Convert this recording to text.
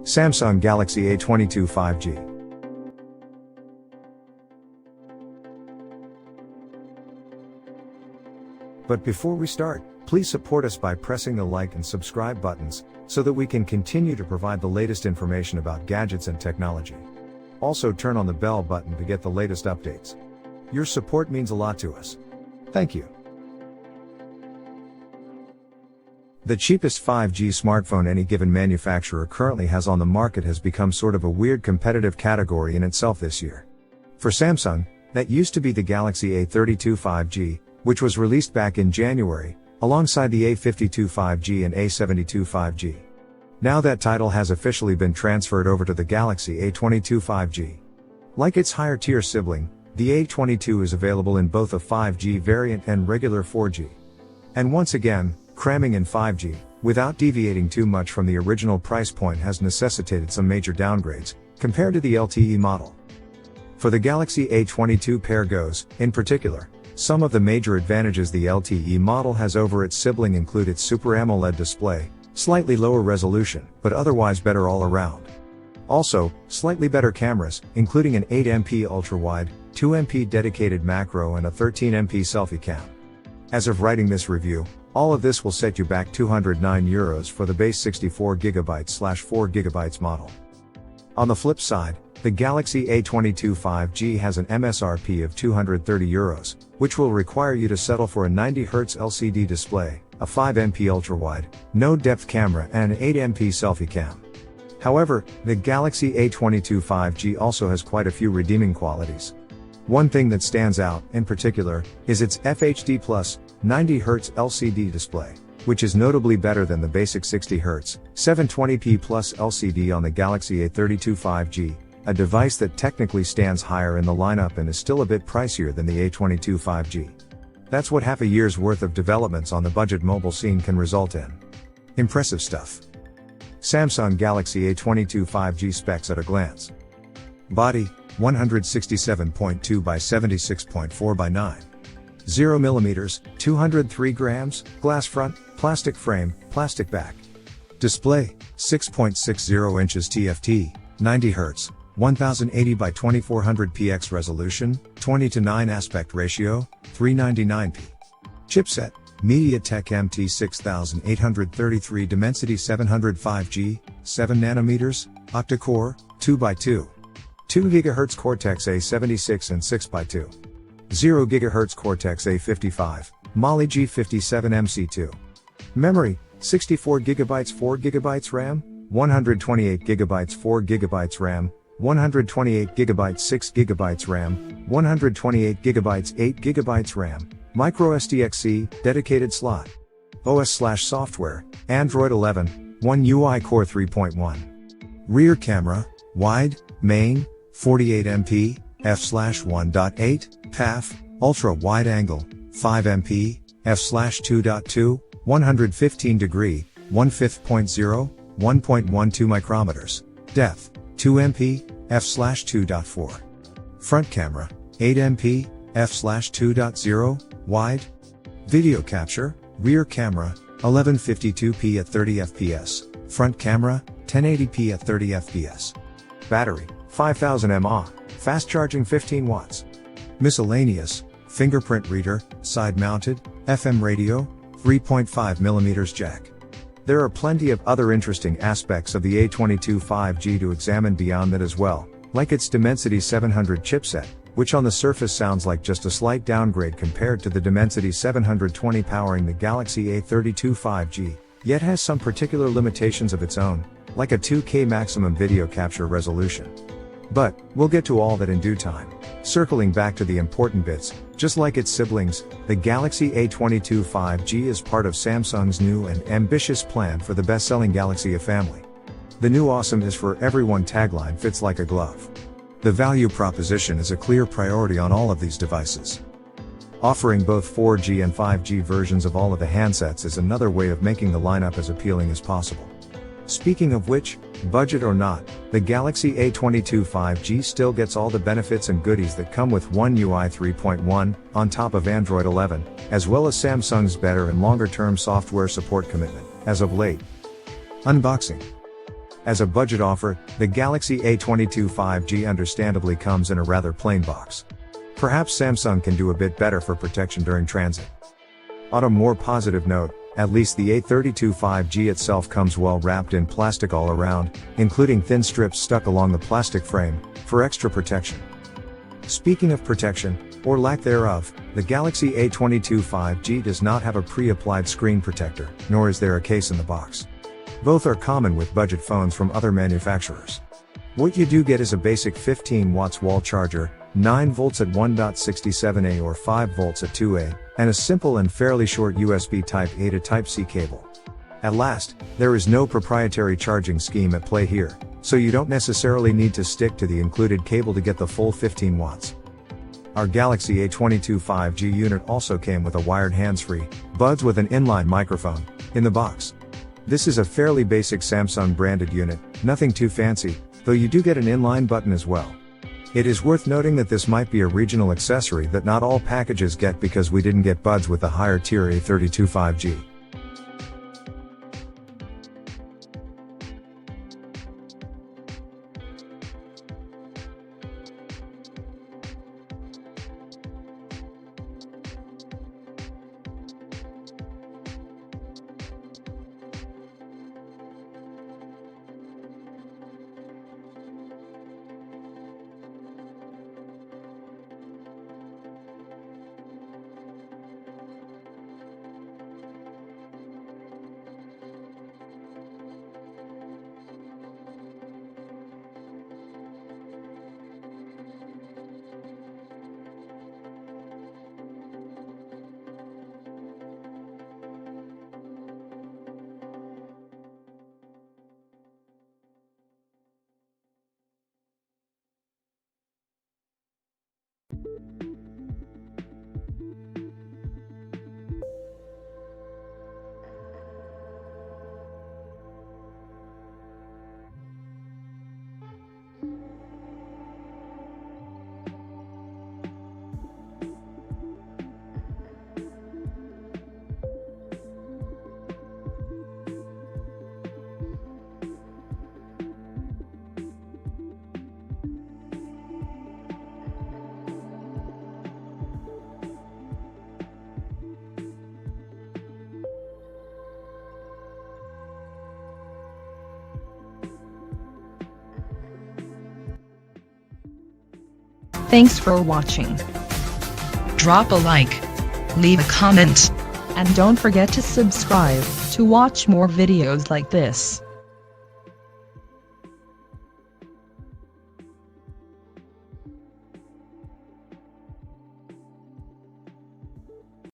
Samsung Galaxy A22 5G. But before we start, please support us by pressing the like and subscribe buttons, so that we can continue to provide the latest information about gadgets and technology. Also turn on the bell button to get the latest updates. Your support means a lot to us. Thank you. The cheapest 5G smartphone any given manufacturer currently has on the market has become sort of a weird competitive category in itself this year. For Samsung, that used to be the Galaxy A32 5G, which was released back in January, alongside the A52 5G and A72 5G. Now that title has officially been transferred over to the Galaxy A22 5G. Like its higher tier sibling, the A22 is available in both a 5G variant and regular 4G. And once again, cramming in 5G, without deviating too much from the original price point, has necessitated some major downgrades, compared to the LTE model. For the Galaxy A22 pair goes, in particular, some of the major advantages the LTE model has over its sibling include its Super AMOLED display, slightly lower resolution, but otherwise better all around. Also, slightly better cameras, including an 8MP ultrawide, 2MP dedicated macro and a 13MP selfie cam. As of writing this review, all of this will set you back €209 for the base 64GB/4GB model. On the flip side, the Galaxy A22 5G has an MSRP of €230, which will require you to settle for a 90Hz LCD display, a 5MP ultrawide, no depth camera and an 8MP selfie cam. However, the Galaxy A22 5G also has quite a few redeeming qualities. One thing that stands out, in particular, is its FHD+ 90Hz LCD display, which is notably better than the basic 60Hz, 720p plus LCD on the Galaxy A32 5G, a device that technically stands higher in the lineup and is still a bit pricier than the A22 5G. That's what half a year's worth of developments on the budget mobile scene can result in. Impressive stuff. Samsung Galaxy A22 5G specs at a glance. Body, 167.2 by 76.4 by 9. 0mm, 203 grams, glass front, plastic frame, plastic back. Display, 6.60 inches TFT, 90 Hz, 1080 by 2400 px resolution, 20:9 aspect ratio, 399p. Chipset, MediaTek MT6833 Dimensity 705G, 7nm, octa-core, 2x2. 2 GHz Cortex A76 and 6x2. 0 GHz Cortex A55, Mali G57MC2. Memory, 64 GB 4 GB RAM, 128 GB 4 GB RAM, 128 GB 6 GB RAM, 128 GB 8 GB RAM, microSD-XC, dedicated slot. OS/software, Android 11, One UI Core 3.1. Rear camera, wide, main, 48MP, f/1.8, PAF, ultra wide angle, 5MP, f/2.2, 115 degree, 1/5.0, 1.12 micrometers, depth, 2MP, f/2.4. Front camera, 8MP, f/2.0, wide. Video capture, rear camera, 1152p at 30 fps, front camera, 1080p at 30 fps. Battery, 5000 mAh, fast charging 15 watts. Miscellaneous, fingerprint reader, side mounted, FM radio, 3.5mm jack. There are plenty of other interesting aspects of the A22 5G to examine beyond that as well, like its Dimensity 700 chipset, which on the surface sounds like just a slight downgrade compared to the Dimensity 720 powering the Galaxy A32 5G, yet has some particular limitations of its own, like a 2K maximum video capture resolution. But, we'll get to all that in due time. Circling back to the important bits, just like its siblings, the Galaxy A22 5G is part of Samsung's new and ambitious plan for the best-selling Galaxy A family. The new awesome is for everyone tagline fits like a glove. The value proposition is a clear priority on all of these devices. Offering both 4G and 5G versions of all of the handsets is another way of making the lineup as appealing as possible. Speaking of which, budget or not, the Galaxy A22 5G still gets all the benefits and goodies that come with One UI 3.1, on top of Android 11, as well as Samsung's better and longer-term software support commitment, as of late. Unboxing. As a budget offer, the Galaxy A22 5G understandably comes in a rather plain box. Perhaps Samsung can do a bit better for protection during transit. On a more positive note, at least the A32 5G itself comes well wrapped in plastic all around, including thin strips stuck along the plastic frame, for extra protection. Speaking of protection, or lack thereof, the Galaxy A22 5G does not have a pre-applied screen protector, nor is there a case in the box. Both are common with budget phones from other manufacturers. What you do get is a basic 15 watts wall charger, 9 volts at 1.67A or 5 volts at 2A, and a simple and fairly short USB Type-A to Type-C cable. At last, there is no proprietary charging scheme at play here, so you don't necessarily need to stick to the included cable to get the full 15 watts. Our Galaxy A22 5G unit also came with a wired hands-free, buds with an inline microphone, in the box. This is a fairly basic Samsung branded unit, nothing too fancy, though you do get an inline button as well. It is worth noting that this might be a regional accessory that not all packages get because we didn't get buds with the higher tier A32 5G. Thanks for watching. Drop a like, leave a comment, and don't forget to subscribe to watch more videos like this.